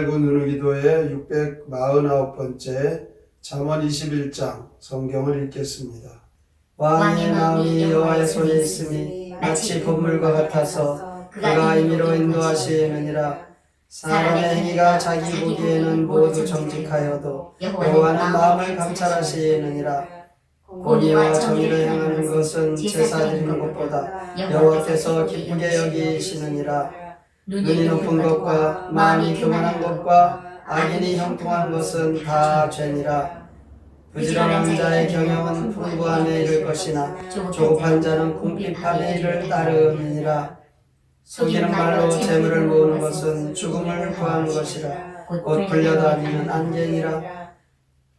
코로나19 누누기도의 649번째 잠언 21장 성경을 읽겠습니다. 왕의 마음이 여호와의 손에 있음이 마치 봇물과 같아서 그가 임의로 인도하시느니라. 사람의 행위가 자기 보기에는 모두 정직하여도 여호와는 마음을 감찰하시느니라. 공의와 정의를 행하는 것은 제사 드리는 것보다 여호와께서 기쁘게 여기시느니라. 눈이 높은 것과 마음이 교만한 것과 악인이 형통한 것은 다 죄니라. 부지런한 자의 경영은 풍부함에 이를 것이나 조급한 자는 궁핍함에 이를 따르느니라. 속이는 말로 재물을 모으는 것은 죽음을 구하는 것이라. 곧 불려다니는 안개니라.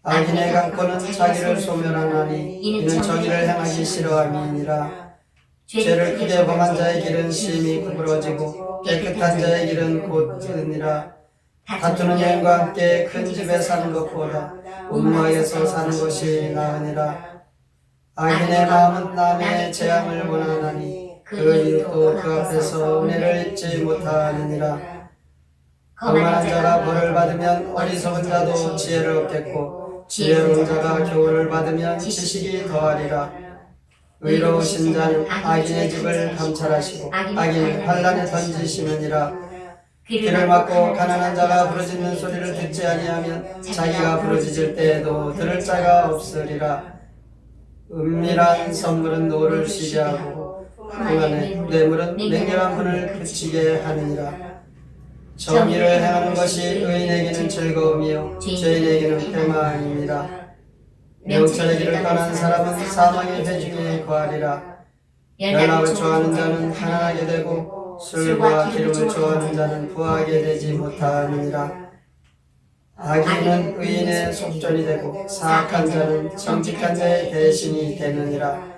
악인의 강포는 자기를 소멸하나니 이는 정의를 행하기 싫어함이니라. 죄를 크게 범한 자의 길은 심히 구부러지고 깨끗한 자의 길은 곧 뜨니라. 다투는 여인과 함께 큰 집에 사는 것보다 음모에서 사는 것이 나으니라. 악인의 마음은 남의 재앙을 원하나니 그 일도 그 앞에서 은혜를 잊지 못하느니라. 거만한 자가 벌을 받으면 어리석은 자도 지혜를 얻겠고 지혜로운 자가 교훈을 받으면 지식이 더하리라. 의로우신 자는 악인의 집을 감찰하시고 악인을 환난에 던지시느니라. 귀를 막고 가난한 자가 부르짖는 소리를 듣지 아니하면 자기가 부르짖을 때에도 들을 자가 없으리라. 은밀한 선물은 노를 쉬게 하고 흥안의 뇌물은 맹렬한 분을 그치게 하느니라. 정의를 행하는 것이 의인에게는 즐거움이요 죄인에게는 패망이니라. 명철의 길을 떠난 사람은 사망의 회중에 거하리라. 연락을 좋아하는 자는 가난하게 되고 술과 기름을 좋아하는 자는 부하게 되지 못하느니라. 악인은 의인의 속전이 되고 사악한 자는 정직한 자의 대신이 되느니라.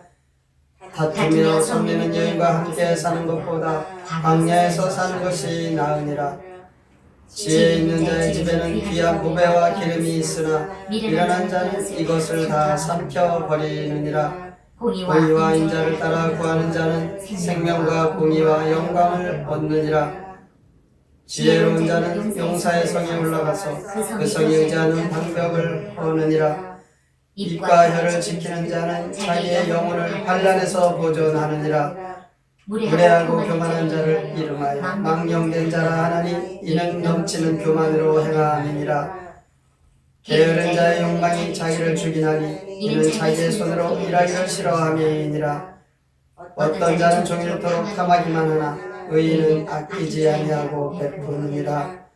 다투며 성내는 여인과 함께 사는 것보다 광야에서 사는 것이 나으니라. 지혜 있는 자의 집에는 귀한 보배와 기름이 있으나 미련한 자는 이것을 다 삼켜버리느니라. 공의와 인자를 따라 구하는 자는 생명과 공의와 영광을 얻느니라. 지혜로운 자는 용사의 성에 올라가서 그 성에 의지하는 방벽을 허느니라. 입과 혀를 지키는 자는 자기의 영혼을 환난에서 보존하느니라. 무례하고 교만한 자를 이름하여 망령된 자라 하나니 이는 넘치는 교만으로 행함이니라. 게으른 자의 욕망이 자기를 죽이나니 이는 자기의 손으로 일하기를 싫어함이니라. 어떤 자는 종일토록 탐하기만 하나 의인은 아끼지 아니하고 베푸느니라.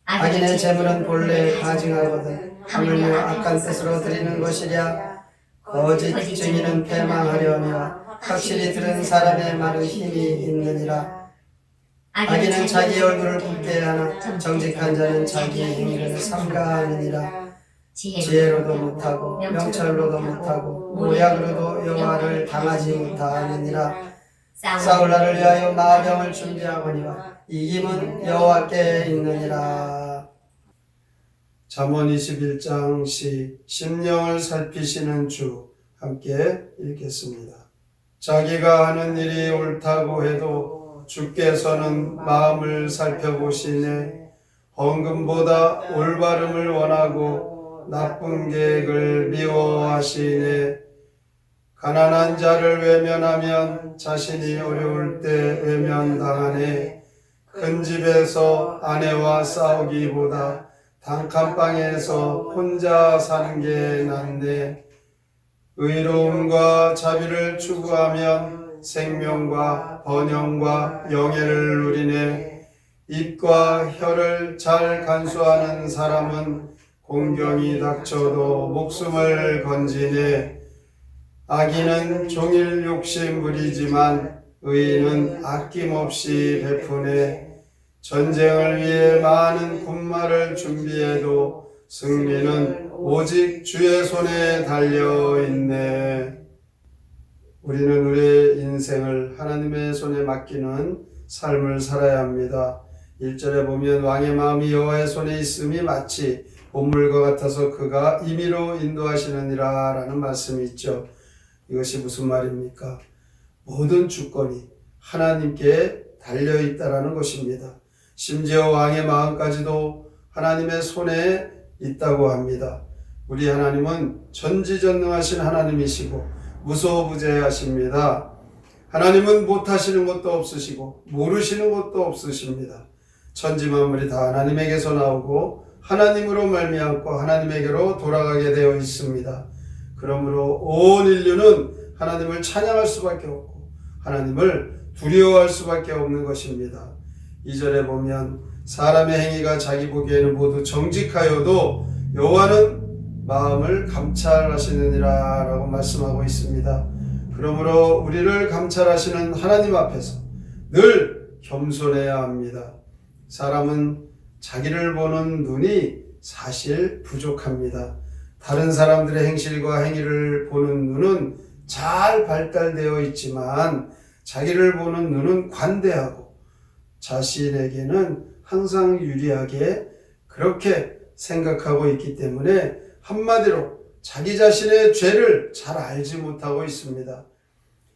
악인의 재물은 본래 가증하거든 하물며 악한 뜻으로 드리는 것이랴. 거짓 증인은 패망하려니와 확실히 들은 사람의 말은 힘이 있느니라. 악인은 자기 얼굴을 굽게 하나 정직한 자는 자기 행위를 삼가하느니라. 지혜로도 못하고 명철로도 못하고 모략으로도 여호와를 당하지 못하느니라. 싸울 날을 위하여 마병을 준비하거니와 이김은 여호와께 있느니라. 잠언 21장 시 심령을 살피시는 주 함께 읽겠습니다. 자기가 하는 일이 옳다고 해도 주께서는 마음을 살펴보시네. 헌금보다 올바름을 원하고 나쁜 계획을 미워하시네. 가난한 자를 외면하면 자신이 어려울 때 외면당하네. 큰 집에서 아내와 싸우기보다 단칸방에서 혼자 사는 게 낫네. 의로움과 자비를 추구하면 생명과 번영과 영예를 누리네. 입과 혀를 잘 간수하는 사람은 공경이 닥쳐도 목숨을 건지네. 악인은 종일 욕심 부리지만 의인은 아낌없이 베푸네. 전쟁을 위해 많은 군마를 준비해도 승리는 오직 주의 손에 달려있네. 우리는 우리의 인생을 하나님의 손에 맡기는 삶을 살아야 합니다. 1절에 보면 왕의 마음이 여호와의 손에 있음이 마치 봇물과 같아서 그가 임의로 인도하시느니라 라는 말씀이 있죠. 이것이 무슨 말입니까? 모든 주권이 하나님께 달려있다라는 것입니다. 심지어 왕의 마음까지도 하나님의 손에 있다고 합니다. 우리 하나님은 전지전능하신 하나님이시고 무소부재하십니다. 하나님은 못하시는 것도 없으시고 모르시는 것도 없으십니다. 천지만물이 다 하나님에게서 나오고 하나님으로 말미암고 하나님에게로 돌아가게 되어 있습니다. 그러므로 온 인류는 하나님을 찬양할 수밖에 없고 하나님을 두려워할 수밖에 없는 것입니다. 2절에 보면 사람의 행위가 자기 보기에는 모두 정직하여도 여호와는 마음을 감찰하시느니라 라고 말씀하고 있습니다. 그러므로 우리를 감찰하시는 하나님 앞에서 늘 겸손해야 합니다. 사람은 자기를 보는 눈이 사실 부족합니다. 다른 사람들의 행실과 행위를 보는 눈은 잘 발달되어 있지만 자기를 보는 눈은 관대하고 자신에게는 항상 유리하게 그렇게 생각하고 있기 때문에 한마디로 자기 자신의 죄를 잘 알지 못하고 있습니다.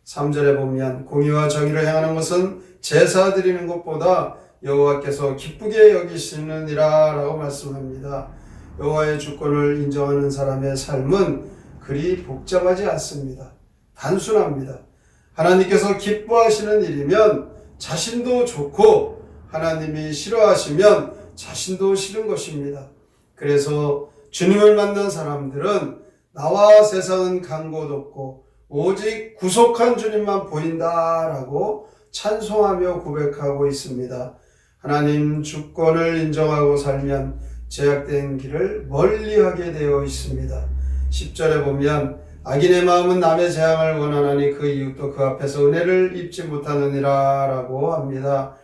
3절에 보면 공의와 정의를 행하는 것은 제사 드리는 것보다 여호와께서 기쁘게 여기시느니라 라고 말씀합니다. 여호와의 주권을 인정하는 사람의 삶은 그리 복잡하지 않습니다. 단순합니다. 하나님께서 기뻐하시는 일이면 자신도 좋고 하나님이 싫어하시면 자신도 싫은 것입니다. 그래서 주님을 만난 사람들은 나와 세상은 간 곳 없고 오직 구속한 주님만 보인다라고 찬송하며 고백하고 있습니다. 하나님 주권을 인정하고 살면 제약된 길을 멀리하게 되어 있습니다. 10절에 보면 악인의 마음은 남의 재앙을 원하나니 그 이웃도 그 앞에서 은혜를 입지 못하느니라 라고 합니다.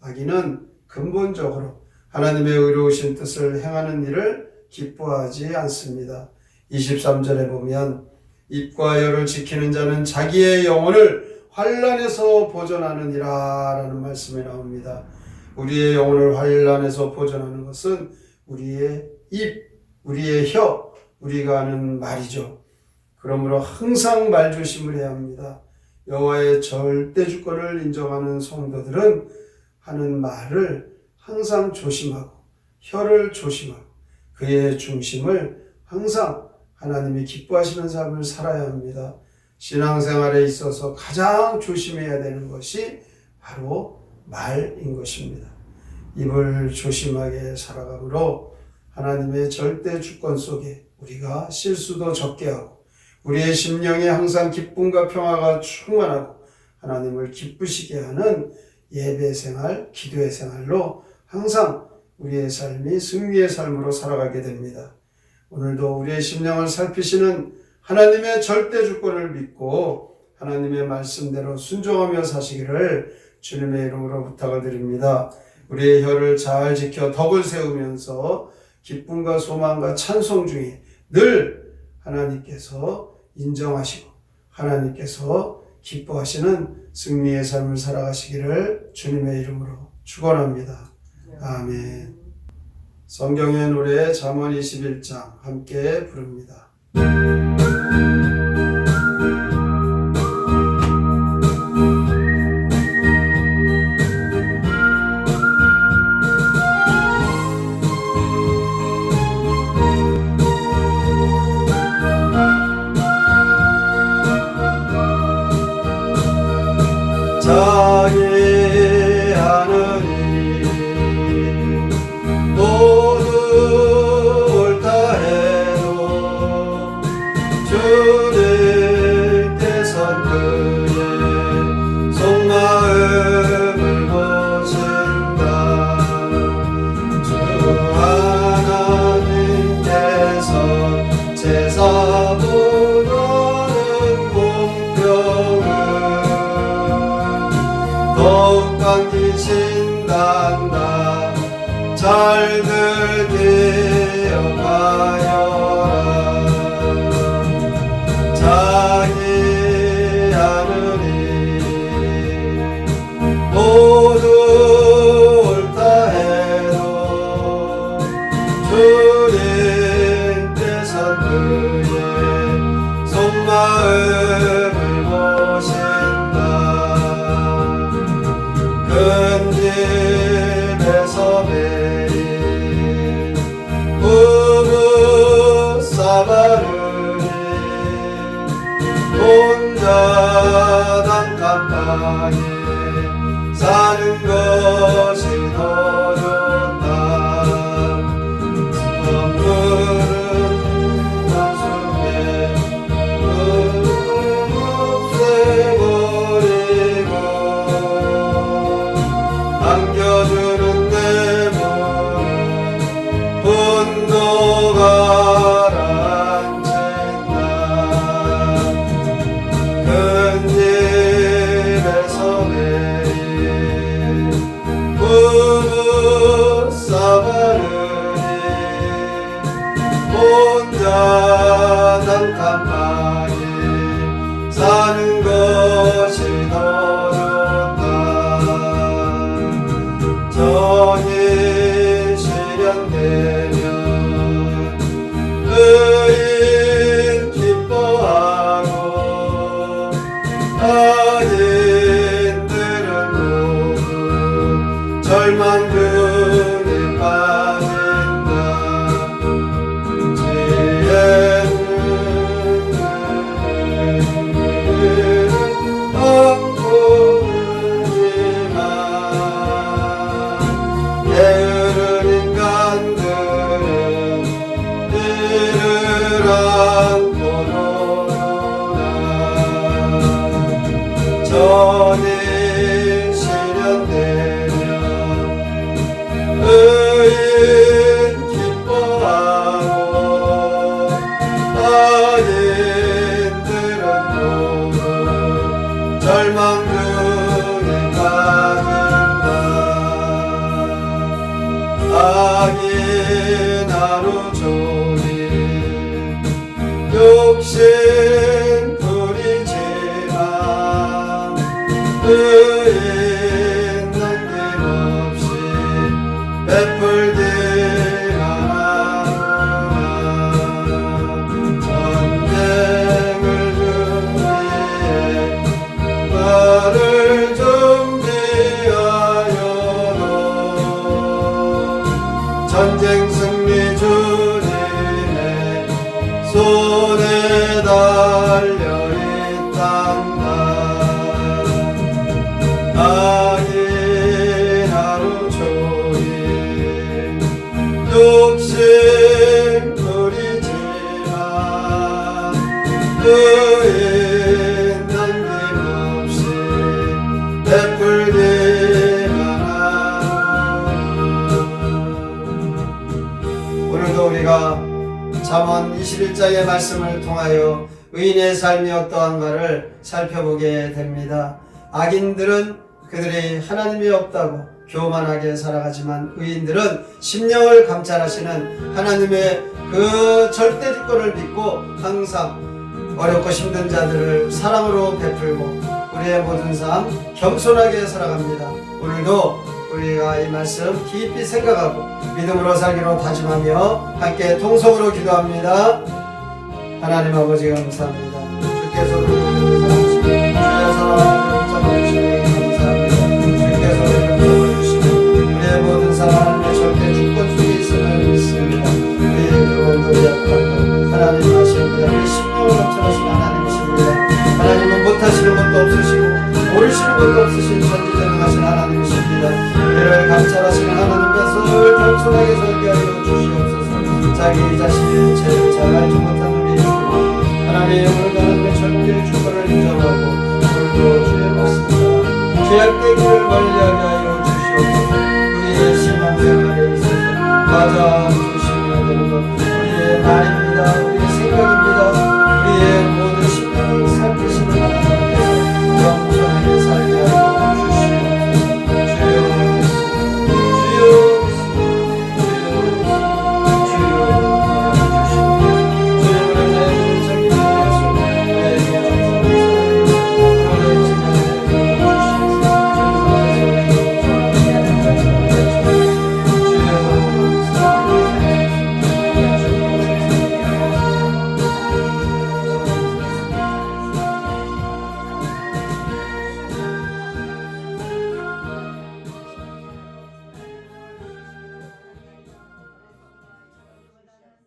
악인은 근본적으로 하나님의 의로우신 뜻을 행하는 일을 기뻐하지 않습니다. 23절에 보면 입과 혀를 지키는 자는 자기의 영혼을 환난에서 보존하느니라 라는 말씀이 나옵니다. 우리의 영혼을 환난에서 보존하는 것은 우리의 입, 우리의 혀, 우리가 하는 말이죠. 그러므로 항상 말조심을 해야 합니다. 여호와의 절대 주권을 인정하는 성도들은 하는 말을 항상 조심하고 혀를 조심하고 그의 중심을 항상 하나님이 기뻐하시는 삶을 살아야 합니다. 신앙생활에 있어서 가장 조심해야 되는 것이 바로 말인 것입니다. 입을 조심하게 살아가므로 하나님의 절대 주권 속에 우리가 실수도 적게 하고 우리의 심령에 항상 기쁨과 평화가 충만하고 하나님을 기쁘시게 하는 예배 생활, 기도의 생활로 항상 우리의 삶이 승리의 삶으로 살아가게 됩니다. 오늘도 우리의 심령을 살피시는 하나님의 절대 주권을 믿고 하나님의 말씀대로 순종하며 사시기를 주님의 이름으로 부탁을 드립니다. 우리의 혀를 잘 지켜 덕을 세우면서 기쁨과 소망과 찬송 중에 늘 하나님께서 인정하시고 하나님께서 기뻐하시는 승리의 삶을 살아가시기를 주님의 이름으로 축원합니다. 아멘. 성경의 노래 잠언 21장 함께 부릅니다. 자기 하는 일 모두 옳다 해도 주님께선 그의 속마음을 보신다. 주 하나님께서 제사 보너는 공평을 더욱 감기신단다. 잘들 기억하여라. 자기 하는 일 모두 옳다 해도 주님께서 그의 속마음을 보신다. 큰 집에서 매일 향해 사는 것이 더 좋다. 선물은 단순해 없애버리고 안겨주는 내 몸은 분노가 가라앉힌다. 큰 집에서 매일 부부 싸바르니 혼자 단칸방에 사는 것이 더 좋다. 정이 실현되면 의인 기뻐하고 악인들은 모두 절망중에 빠진다. 지혜는 얻고 울지만 게으른 인간들은 이를 안고 노노라. 전이 실현되면 의인 기뻐하고 악인들은 모두 절망 중에 빠진다. 악인 하루 종일 욕심 부리지만 의인 남김없이 베풀기만 하노라. 전쟁을 준비해 나를 준비하여도 전쟁 승리 주님의 손에 달려있단다. 악인 하루 종일 욕심 부리지만 의인 남김없이 베풀기만 하노라. 오늘도 우리가 잠언 21장의 말씀을 통하여 의인의 삶이 어떠한가를 살펴보게 됩니다. 악인들은 그들이 하나님이 없다고 교만하게 살아가지만 의인들은 심령을 감찰하시는 하나님의 그 절대 주권을 믿고 항상 어렵고 힘든 자들을 사랑으로 베풀고 우리의 모든 삶 겸손하게 살아갑니다. 오늘도 우리가 이 말씀 깊이 생각하고 믿음으로 살기로 다짐하며 함께 통성으로 기도합니다. 하나님 아버지 감사합니다. 주께서 우리를 사랑하시고 주의 사랑을 붙잡아주시니 감사합니다. 주께서 우리를 붙잡아주시니 우리의 모든 삶의 절대 주권 속에 있음을 믿습니다. 우리의 그것도 약합니다. 하나님 하십니다. 우리 심령을 감찰하시는 하나님이십니다. 하나님은 못하시는 것도 없으시고 모르시는 것도 없으신 전지전능하신 하나님이십니다. 우리를 감찰하시는 하나님께서 늘 겸손하게 살게 하여 주시옵소서. 자기 자신의 죄를 잘 알지 못한 우리에게 하나님 오늘도 하나님의 절대 주권을 인정하고 오늘도 주의 말씀과 죄악되기를 멀리